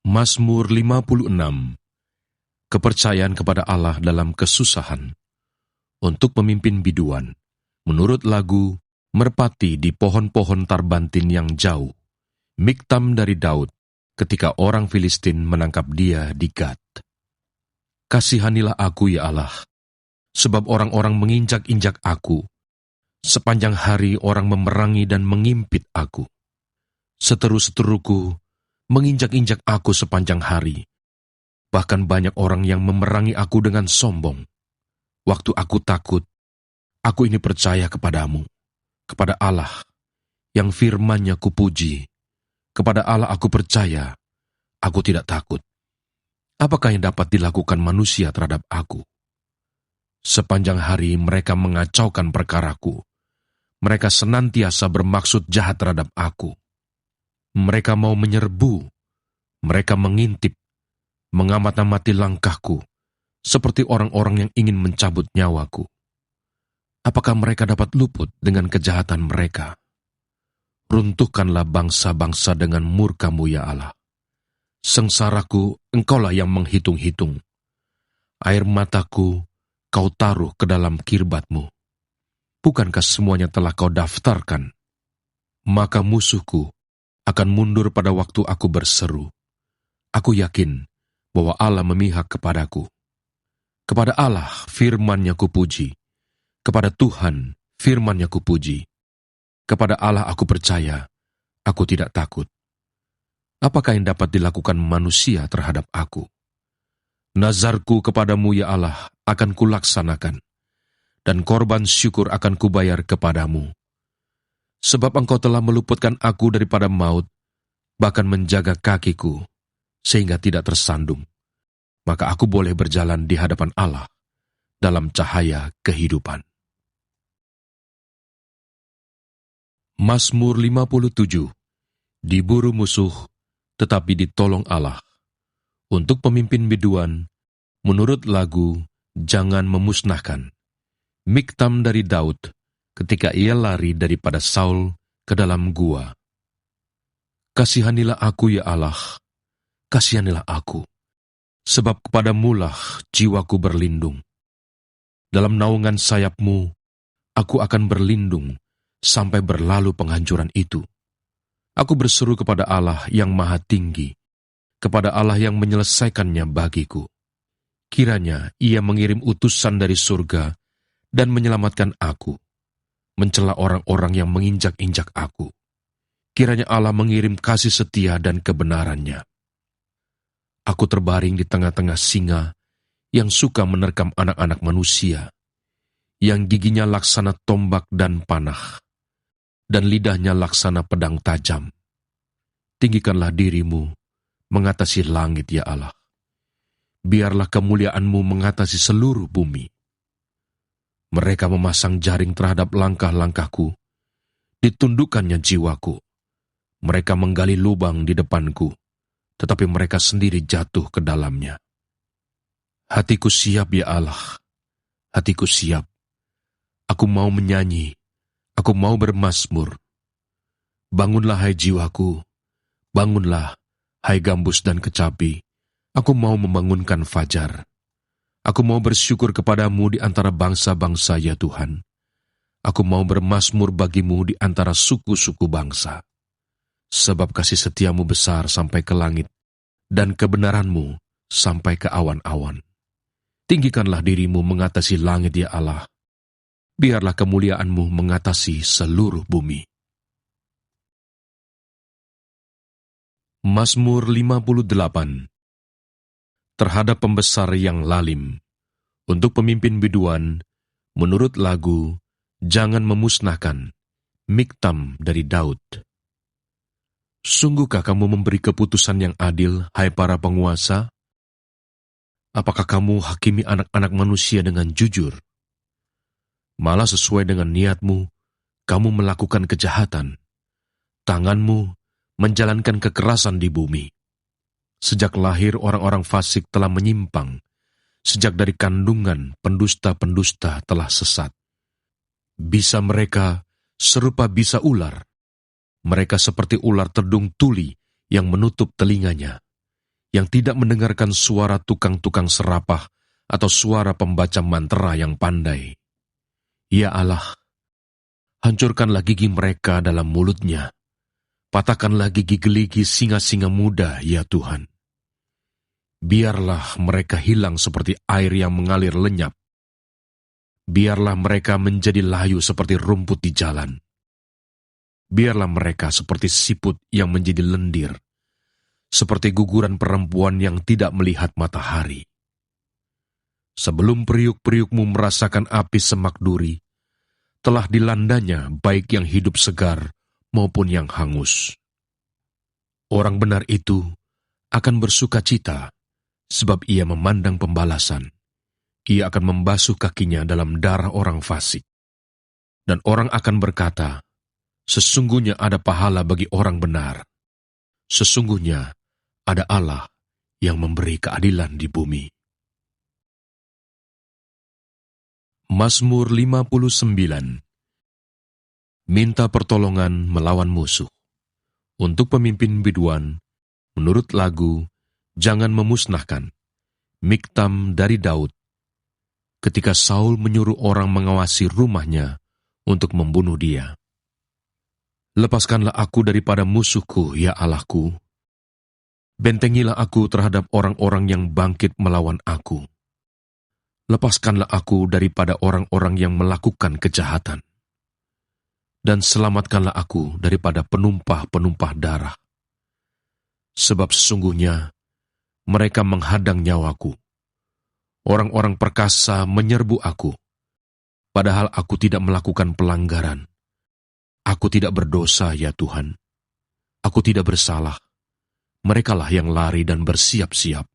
Mazmur 56. Kepercayaan kepada Allah dalam kesusahan. Untuk pemimpin biduan, menurut lagu Merpati di pohon-pohon tarbantin yang jauh. Miktam dari Daud, ketika orang Filistin menangkap dia di Gat. Kasihanilah aku ya Allah, sebab orang-orang menginjak-injak aku. Sepanjang hari orang memerangi dan mengimpit aku. Seteru-seteruku menginjak-injak aku sepanjang hari. Bahkan banyak orang yang memerangi aku dengan sombong. Waktu aku takut, aku ini percaya kepadamu, kepada Allah, yang firman-Nya kupuji. Kepada Allah aku percaya, aku tidak takut. Apakah yang dapat dilakukan manusia terhadap aku? Sepanjang hari mereka mengacaukan perkaraku. Mereka senantiasa bermaksud jahat terhadap aku. Mereka mau menyerbu, mereka mengintip, mengamat-amati langkahku, seperti orang-orang yang ingin mencabut nyawaku. Apakah mereka dapat luput dengan kejahatan mereka? Runtuhkanlah bangsa-bangsa dengan murka-Mu ya Allah. Sengsaraku Engkaulah yang menghitung-hitung. Air mataku Kau taruh ke dalam kirbat-Mu. Bukankah semuanya telah Kau daftarkan? Maka musuhku akan mundur pada waktu aku berseru. Aku yakin bahwa Allah memihak kepadaku. Kepada Allah firman-Nya kupuji. Kepada Tuhan firman-Nya kupuji. Kepada Allah aku percaya, aku tidak takut. Apakah yang dapat dilakukan manusia terhadap aku? Nazarku kepadamu ya Allah akan kulaksanakan, dan korban syukur akan kubayar kepadamu. Sebab Engkau telah meluputkan aku daripada maut, bahkan menjaga kakiku, sehingga tidak tersandung. Maka aku boleh berjalan di hadapan Allah dalam cahaya kehidupan. Mazmur 57. Diburu musuh, tetapi ditolong Allah. Untuk pemimpin biduan, menurut lagu Jangan Memusnahkan. Miktam dari Daud, ketika ia lari daripada Saul ke dalam gua. Kasihanilah aku ya Allah, kasihanilah aku. Sebab kepadamu-lah jiwaku berlindung. Dalam naungan sayap-Mu, aku akan berlindung sampai berlalu penghancuran itu. Aku berseru kepada Allah yang maha tinggi, kepada Allah yang menyelesaikannya bagiku. Kiranya Ia mengirim utusan dari surga dan menyelamatkan aku, mencela orang-orang yang menginjak-injak aku. Kiranya Allah mengirim kasih setia dan kebenaran-Nya. Aku terbaring di tengah-tengah singa yang suka menerkam anak-anak manusia, yang giginya laksana tombak dan panah, dan lidahnya laksana pedang tajam. Tinggikanlah dirimu mengatasi langit ya Allah. Biarlah kemuliaan-Mu mengatasi seluruh bumi. Mereka memasang jaring terhadap langkah-langkahku, ditundukkannya jiwaku. Mereka menggali lubang di depanku, tetapi mereka sendiri jatuh ke dalamnya. Hatiku siap ya Allah, hatiku siap. Aku mau menyanyi, aku mau bermazmur. Bangunlah hai jiwaku, bangunlah hai gambus dan kecapi. Aku mau membangunkan fajar. Aku mau bersyukur kepadamu di antara bangsa-bangsa ya Tuhan. Aku mau bermazmur bagimu di antara suku-suku bangsa. Sebab kasih setiamu besar sampai ke langit, dan kebenaranmu sampai ke awan-awan. Tinggikanlah dirimu mengatasi langit ya Allah. Biarlah kemuliaanmu mengatasi seluruh bumi. Mazmur 58. Terhadap pembesar yang lalim. Untuk pemimpin biduan, menurut lagu Jangan Memusnahkan. Miktam dari Daud. Sungguhkah kamu memberi keputusan yang adil, hai para penguasa? Apakah kamu hakimi anak-anak manusia dengan jujur? Malah sesuai dengan niatmu, kamu melakukan kejahatan. Tanganmu menjalankan kekerasan di bumi. Sejak lahir orang-orang fasik telah menyimpang. Sejak dari kandungan pendusta-pendusta telah sesat. Bisa mereka serupa bisa ular. Mereka seperti ular terdung tuli yang menutup telinganya. yang tidak mendengarkan suara tukang-tukang serapah atau suara pembaca mantra yang pandai. Ya Allah, hancurkanlah gigi mereka dalam mulutnya. Patahkanlah gigi geligi singa-singa muda, ya Tuhan. Biarlah mereka hilang seperti air yang mengalir lenyap. Biarlah mereka menjadi layu seperti rumput di jalan. Biarlah mereka seperti siput yang menjadi lendir, seperti guguran perempuan yang tidak melihat matahari. Sebelum periuk-periukmu merasakan api semak duri, telah dilandanya baik yang hidup segar maupun yang hangus. Orang benar itu akan bersuka cita, sebab ia memandang pembalasan. Ia akan membasuh kakinya dalam darah orang fasik. Dan orang akan berkata, sesungguhnya ada pahala bagi orang benar. Sesungguhnya ada Allah yang memberi keadilan di bumi. Mazmur 59. Minta pertolongan melawan musuh. Untuk pemimpin biduan, menurut lagu, Jangan Memusnahkan, Miktam dari Daud. Ketika Saul menyuruh orang mengawasi rumahnya untuk membunuh dia. Lepaskanlah aku daripada musuhku, ya Allahku. Bentengilah aku terhadap orang-orang yang bangkit melawan aku. Lepaskanlah aku daripada orang-orang yang melakukan kejahatan. Dan selamatkanlah aku daripada penumpah-penumpah darah. Sebab sesungguhnya mereka menghadang nyawaku. Orang-orang perkasa menyerbu aku, padahal aku tidak melakukan pelanggaran. Aku tidak berdosa, ya Tuhan. Aku tidak bersalah. Merekalah yang lari dan bersiap-siap.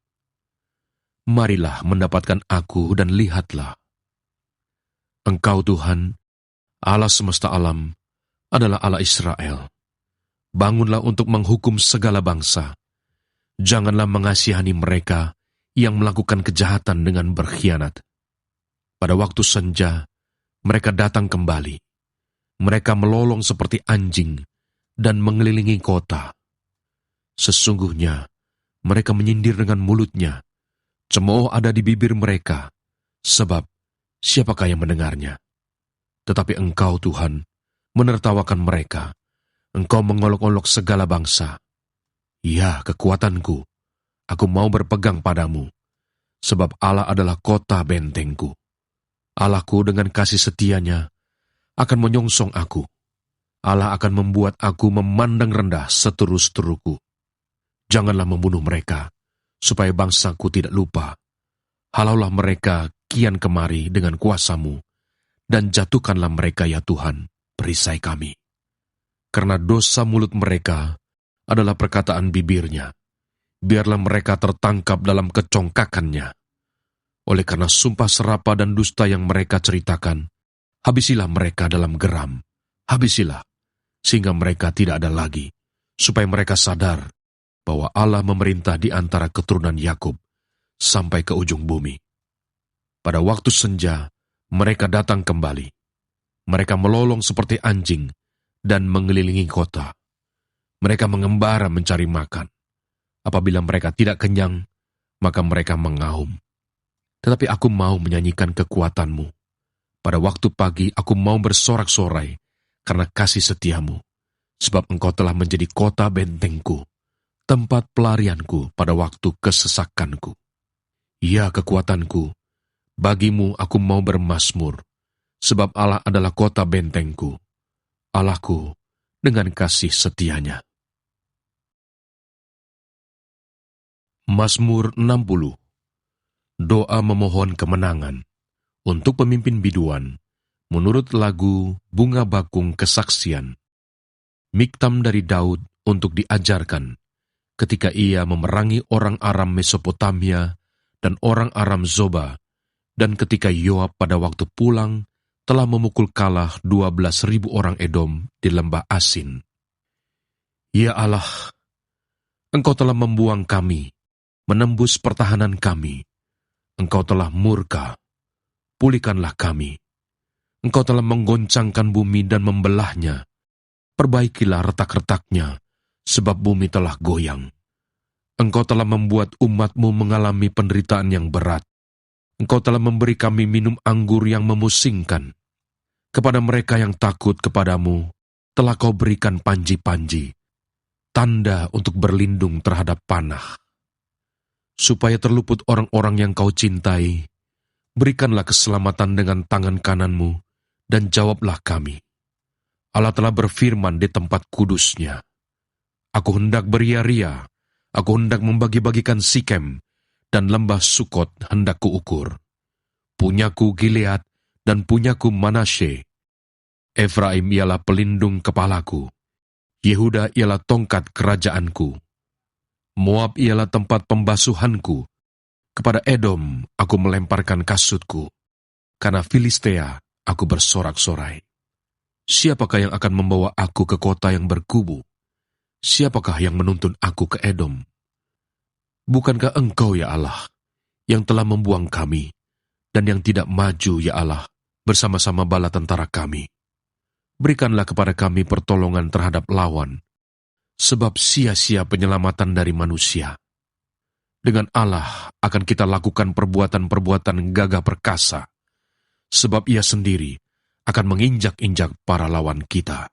Marilah mendapatkan aku dan lihatlah. Engkau Tuhan, Allah semesta alam, adalah Allah Israel. Bangunlah untuk menghukum segala bangsa. Janganlah mengasihani mereka yang melakukan kejahatan dengan berkhianat. Pada waktu senja, mereka datang kembali. Mereka melolong seperti anjing dan mengelilingi kota. Sesungguhnya, mereka menyindir dengan mulutnya. Cemooh ada di bibir mereka, sebab siapakah yang mendengarnya? Tetapi Engkau, Tuhan, menertawakan mereka. Engkau mengolok-olok segala bangsa. Ya, kekuatanku, aku mau berpegang padamu, sebab Allah adalah kota bentengku. Allahku dengan kasih setianya akan menyongsong aku. Allah akan membuat aku memandang rendah seteru-seteruku. Janganlah membunuh mereka, supaya bangsaku tidak lupa. Halaulah mereka kian kemari dengan kuasa-Mu, dan jatuhkanlah mereka, ya Tuhan, perisai kami. Karena dosa mulut mereka adalah perkataan bibirnya, biarlah mereka tertangkap dalam kecongkakannya. Oleh karena sumpah serapa dan dusta yang mereka ceritakan, habisilah mereka dalam geram, habisilah, sehingga mereka tidak ada lagi, supaya mereka sadar bahwa Allah memerintah di antara keturunan Yakub sampai ke ujung bumi. Pada waktu senja, mereka datang kembali. Mereka melolong seperti anjing dan mengelilingi kota. Mereka mengembara mencari makan. Apabila mereka tidak kenyang, maka mereka mengaum. Tetapi aku mau menyanyikan kekuatan-Mu. Pada waktu pagi aku mau bersorak-sorai karena kasih setiamu, sebab Engkau telah menjadi kota bentengku, tempat pelarianku pada waktu kesesakanku. Ya kekuatanku, bagimu aku mau bermazmur, sebab Allah adalah kota bentengku, Allahku dengan kasih setianya. Mazmur 60. Doa memohon kemenangan untuk pemimpin biduan, menurut lagu Bunga Bakung Kesaksian. Miktam dari Daud untuk diajarkan ketika ia memerangi orang Aram Mesopotamia dan orang Aram Zoba, dan ketika Yoab pada waktu pulang telah memukul kalah 12.000 orang Edom di lembah Asin. Ya Allah, Engkau telah membuang kami, menembus pertahanan kami. Engkau telah murka, pulihkanlah kami. Engkau telah menggoncangkan bumi dan membelahnya. Perbaikilah retak-retaknya, sebab bumi telah goyang. Engkau telah membuat umat-Mu mengalami penderitaan yang berat. Engkau telah memberi kami minum anggur yang memusingkan. Kepada mereka yang takut kepadamu, telah Kau berikan panji-panji, tanda untuk berlindung terhadap panah. Supaya terluput orang-orang yang Kau cintai, berikanlah keselamatan dengan tangan kanan-Mu, dan jawablah kami. Allah telah berfirman di tempat kudus-Nya, Aku hendak beria-ria, aku hendak membagi-bagikan Sikem, dan lembah Sukot hendak kuukur. Punyaku Gilead, dan punyaku Manasye. Efraim ialah pelindung kepalaku, Yehuda ialah tongkat kerajaanku. Moab ialah tempat pembasuhanku, kepada Edom aku melemparkan kasutku, karena Filistea aku bersorak-sorai. Siapakah yang akan membawa aku ke kota yang berkubu? Siapakah yang menuntun aku ke Edom? Bukankah Engkau, ya Allah, yang telah membuang kami, dan yang tidak maju, ya Allah, bersama-sama bala tentara kami? Berikanlah kepada kami pertolongan terhadap lawan, sebab sia-sia penyelamatan dari manusia. Dengan Allah akan kita lakukan perbuatan-perbuatan gagah perkasa, sebab Ia sendiri akan menginjak-injak para lawan kita.